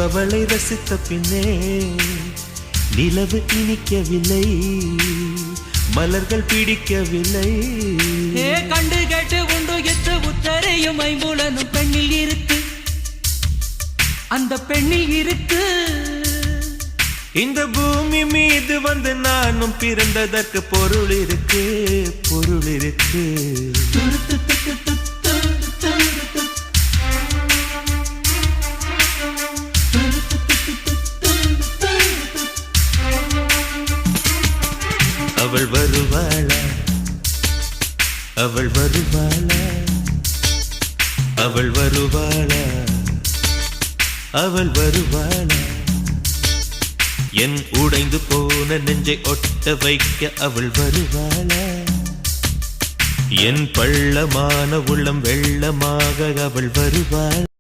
அவளை ரசித்த பின்னே நிலவு இனிக்கவில்லை, மலர்கள் பிடிக்கவில்லை. கண்டு கேட்டு உண்டு எற்ற உத்தரையும் ஐம்புலனும் பெண்ணில் இருக்கு, அந்த பெண்ணில் இருக்கு. இந்த பூமி மீது வந்து நானும் பிறந்ததற்கு பொருள் இருக்கு, பொருள் இருக்கு. அவள் வருவாளா, அவள் வருவாளா, அவள் வருவாளா, அவள் வருவாளா. என் உடைந்து போன நெஞ்சை ஒட்ட வைக்க அவள் வருவாளா. என் பள்ளமான உள்ளம் வெள்ளமாக அவள் வருவாள்.